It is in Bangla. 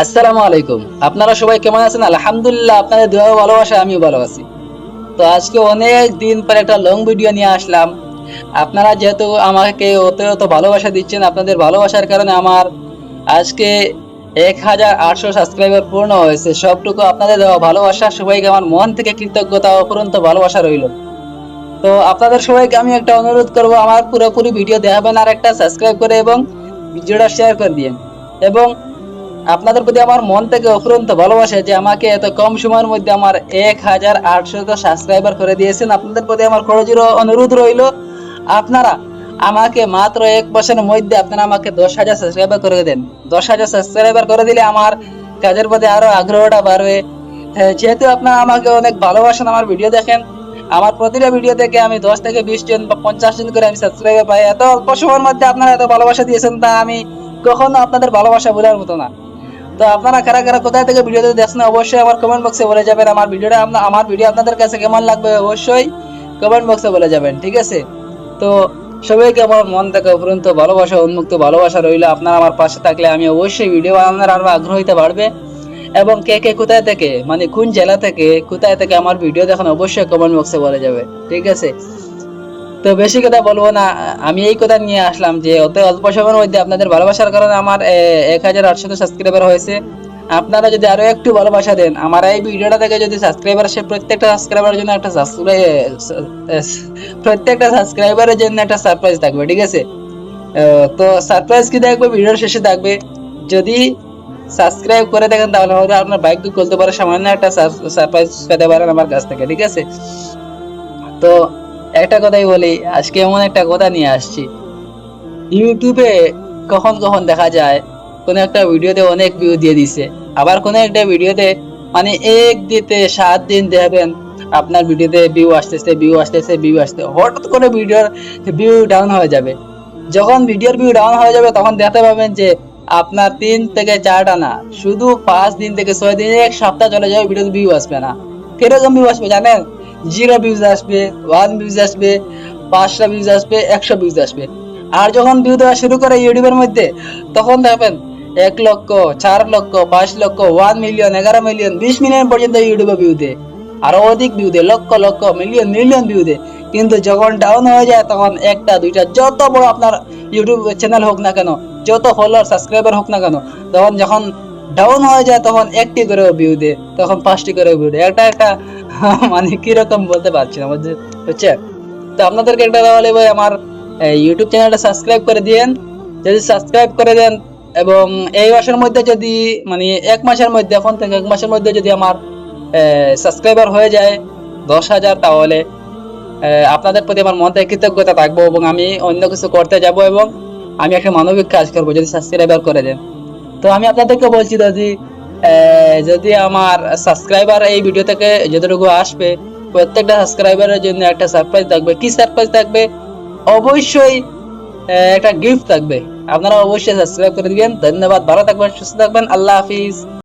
আসসালামু আলাইকুম। আপনারা সবাই কেমন আছেন? আলহামদুলিল্লাহ, আপনাদের দোয়া ও ভালোবাসায় আমিও ভালো আছি। তো আজকে অনেক দিন পর একটা লং ভিডিও নিয়ে আসলাম। আপনারা যেহেতু আমাকে অত ভালোবাসা দিচ্ছেন, আপনাদের ভালোবাসার কারণে আমার আজকে 1800 সাবস্ক্রাইবার পূর্ণ হয়েছে। সবটুকু আপনাদের দেওয়া ভালোবাসা, সবাইকে আমার মন থেকে কৃতজ্ঞতা ও অফুরন্ত ভালোবাসা রইল। তো আপনাদের সবাইকে আমি একটা অনুরোধ করব, আমার পুরোপুরি ভিডিও দেখাবেন আর একটা সাবস্ক্রাইব করে এবং ভিডিওটা শেয়ার করে দিন। এবং আপনাদের প্রতি আমার মন থেকে অফুরন্ত ভালোবাসা যে আমাকে এত কম সময়ের মধ্যে আমার 1800 সাবস্ক্রাইবার করে দিয়েছেন। আপনাদের প্রতি আমার করজোর অনুরোধ রইল, আপনারা আমাকে মাত্র 1 মাসের মধ্যে আপনারা আমাকে 10,000 সাবস্ক্রাইবার করে দেন। 10,000 সাবস্ক্রাইবার করে দিলে আমার কাজের প্রতি আরো আগ্রহটা বাড়বে। হ্যাঁ, যেহেতু আপনারা আমাকে অনেক ভালোবাসেন, আমার ভিডিও দেখেন, আমার প্রতিটা ভিডিও থেকে আমি 10 থেকে 20 জন বা 50 জন করে আমি সাবস্ক্রাইবার পাই। এত অল্প সময়ের মধ্যে আপনারা এত ভালোবাসা দিয়েছেন, তা আমি কখনো আপনাদের ভালোবাসা বোঝার মতো না। তো আপনারা কারা কারা কোথায় থেকে ভিডিওটা দেখছেন অবশ্যই আমার কমেন্ট বক্সে বলে যাবেন। আমার ভিডিও আপনাদের কাছে কেমন লাগবে অবশ্যই কমেন্ট বক্সে বলে যাবেন, ঠিক আছে? তো সবাইকে আমার মন থেকে অফুরন্ত ভালোবাসা, উন্মুক্ত ভালোবাসা রইল। আপনারা আমার পাশে থাকলে আমি অবশ্যই ভিডিও বানানোর আরো আগ্রহীতা বাড়বে। এবং কে কে কোথায় থেকে, মানে কোন জেলা থেকে কোথায় থেকে আমার ভিডিও দেখেন অবশ্যই কমেন্ট বক্সে বলে যাবে, ঠিক আছে? তো বেশি কথা বলবো না, আমি এই কথা নিয়ে আসলাম যে অত অল্প সময়ের মধ্যে আপনাদের ভালোবাসার কারণে আমার 1800 সাবস্ক্রাইবার হয়েছে। আপনারা যদি আরো একটু ভালোবাসা দেন, আমার এই ভিডিওটা থেকে যদি সাবস্ক্রাইবার আসে, প্রত্যেকটা সাবস্ক্রাইবারের জন্য একটা প্রত্যেকটা সাবস্ক্রাইবারের জন্য একটা সারপ্রাইজ থাকবে, ঠিক আছে? তো সারপ্রাইজ কি থাকবে ভিডিওর শেষে থাকবে। যদি সাবস্ক্রাইব করে দেখেন তাহলে হয়তো আপনার ভাগ্য খুলতে পারে, সামান্য একটা সারপ্রাইজ পেতে পারেন আমার কাছ থেকে, ঠিক আছে? তো একটা কথাই বলি, আজকে এমন একটা কথা নিয়ে আসছি। ইউটিউবে কখন কখন দেখা যায় কোন একটা ভিডিওতে অনেক ভিউ দিয়ে দিছে, আবার কোন একটা ভিডিওতে মানে এক দিতে 7 দিন দেখবেন আপনার ভিডিওতে ভিউ আসতে হঠাৎ করে ভিডিওর ভিউ ডাউন হয়ে যাবে। যখন ভিডিওর ভিউ ডাউন হয়ে যাবে তখন দেখতে পাবেন যে আপনার 3 থেকে 4টা না, শুধু 5 দিন থেকে 6 দিন, 1 সপ্তাহ চলে যাবে, ভিডিওতে ভিউ আসবে না। কিরকম ভিউ আসবে জানেন? 0 ভিউজ আসবে, 1 ভিউজ আসবে, 5টা ভিউজ আসবে, 100 ভিউজ আসবে। আর যখন ভিউ দেওয়া শুরু করে ইউটিউবের মধ্যে, তখন দেখবেন 1 লক্ষ, 4 লক্ষ, 5 লক্ষ, 1 মিলিয়ন, 11 মিলিয়ন, 20 মিলিয়ন পর্যন্ত ইউটিউবে ভিউ দেয়। আরো অধিক ভিউ দেয়, lakh lakh, million million view দেয়। কিন্তু যখন ডাউন হয়ে যায় তখন একটা দুইটা, যত বড় আপনার ইউটিউব চ্যানেল হোক না কেন, যত ফলোয়ার সাবস্ক্রাইবার হোক না কেন, তখন যখন ডাউন হয়ে যায় তখন একটি করে ভিউ দেয়, তখন 5টি করে ভিউ দেয়। একটা একটা মানে কিরকম বলতে পারছি না, বুঝছেন? তো আপনাদেরকে একটা দেওয়া লাগবে, আমার ইউটিউব চ্যানেলটা সাবস্ক্রাইব করে দিয়েন। যদি সাবস্ক্রাইব করে দেন এবং এই মাসের মধ্যে যদি, মানে 1 মাসের মধ্যে, এখন থেকে 1 মাসের মধ্যে যদি আমার সাবস্ক্রাইবার হয়ে যায় 10,000, তাহলে আপনাদের প্রতি আমার মন থেকে কৃতজ্ঞতা থাকবো এবং আমি অন্য কিছু করতে যাব এবং আমি একটা মানবিক কাজ করবো যদি সাবস্ক্রাইবার করে দেন। তো আমি আপনাদেরকে বলছি, যদি আমার সাবস্ক্রাইবার এই ভিডিও থেকে যতটুকু আসবে, প্রত্যেকটা সাবস্ক্রাইবারের জন্য একটা সারপ্রাইজ থাকবে। কি সারপ্রাইজ থাকবে? অবশ্যই একটা গিফট থাকবে। আপনারা অবশ্যই সাবস্ক্রাইব করে দিবেন। ধন্যবাদ, ভালো থাকবেন, সুস্থ থাকবেন, আল্লাহ হাফিজ।